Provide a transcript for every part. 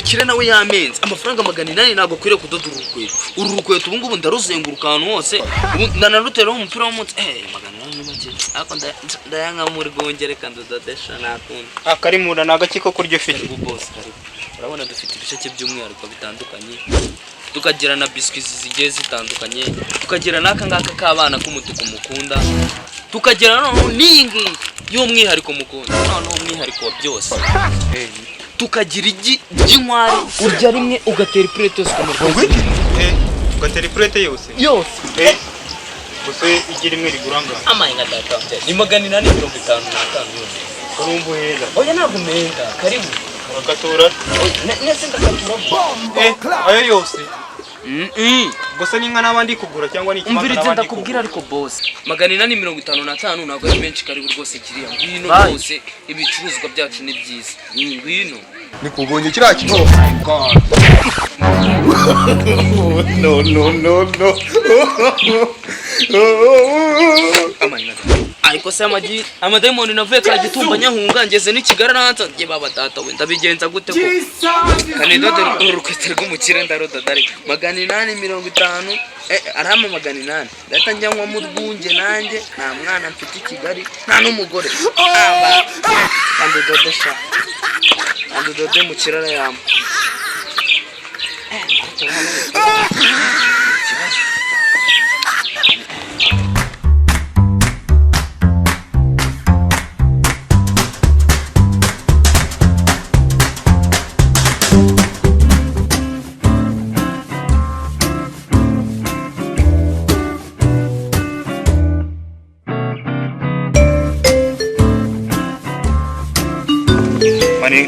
umukire nawe yamenze amafaranga 800 ntabwo kwire kudoda urukweto ubu ngubu ndaruzenguruka ahantu hose ndanarutera umupira w'umunsi 800 make ako ndayanga muri gongere kandi dodesha nakunda akarimura nagakiko kuryo fiti boss karibu urabona dufite ibisheke by'umwihariko bitandukanye tukagira na biscuits zigiye zitandukanye tukagira naka ngaka kabana k'umutuku mukunda tukagira n'ingi y'umwihariko mukunda noneho umwihariko wa byose tukagira igi ry'inkwari urya rimwe ugatera plate yose kumurwaza ugatera plate yose gusa igi rimwe riguranga amayenga data ni 855 yose urumva heza oya ntabwo menga karibu urakatura nese ndakatura ayo yose gusa ninka nabandi kugura cyangwa ni kimwe umvirize ndakubwira ariko boss 855 ntabwo ari menshi karibu rwose kiriya ngwino rwose ibicuruzwa byacu ni byiza ngwino nikubonye kiriya kino no ariko se amademoni navuye kara gitumba nyahunga ngeze ni kigaranza nge baba data we ndabigenza gute ko kanidodo urukwete rw'umukire ndarodadari 850 arama 800 data njyanywa mu rwunge nanjye nta mwana mfite i Kigali nta n'umugore kandi dodesha kandi dode mu kirara yamba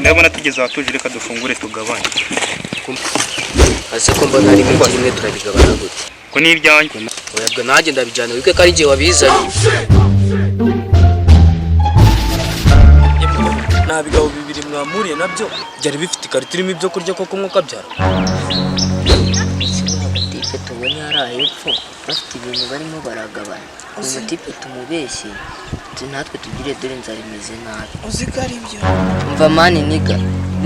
ndabona tugeze ahatuje reka dufungure tugabanye ase ko mbona ari mu kimwe turabigabana gute ko ni iryanjye oyabwa naje ndabijana wike kari gihe wabizanye nabigabo bibiri mwamuriye nabyo byari bifite ikarita irimo ibyo kurya koko nkuko byara tipe tubonye hari hepfo bafite ibintu barimo baragabana umutipe tumubeshye natwe tugire dore nzara imeze nabi uziko ari byo umva mani niga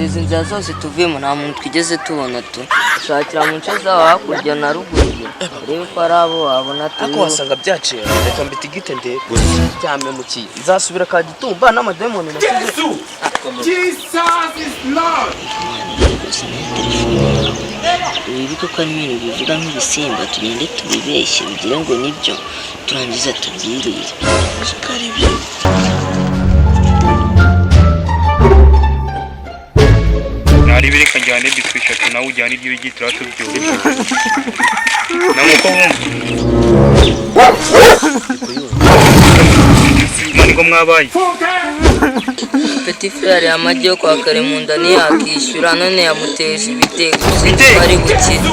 izi nzira zose tuvuyemo nta muntu twigeze tubona tu ushakira mu nce zaho hakurya na ruguru reba ko ari abo wabona ako wasanga byaciye reka mbitigite ndebe cyame mukiye nzasubira ka gitumba n'amademoni nasize Jesus is Lord. ibi koko ni ibintu bivuga nk'ibisimba tugende tubibeshye bigire ngo nibyo turangiza tubyirire uziko ari byo nari bireka njyane biswishatu nawe ujyane ibyo bigitira tubyore namuko ngo mwabaye Petit frère amajye yo kwa Karemunda ni yakishyura none yamuteje ibitego ari gukira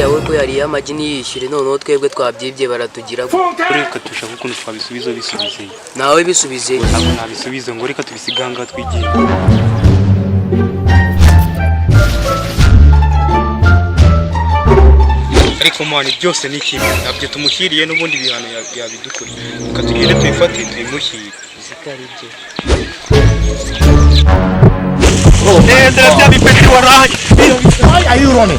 yawe ko yari amagi niyishyure noneho twebwe twabyibye baratugira reka tushaka ukuntu twabisubiza bisubize nawe bisubize ntabwo nabisubiza ngo reka tubisiganga twigiye ariko mani byose ni kimwe ntabyo tumushyiriye n'ubundi bihano yabidukora reka tugende tuyifate tuyimushyire uziko ari byo Why are you running?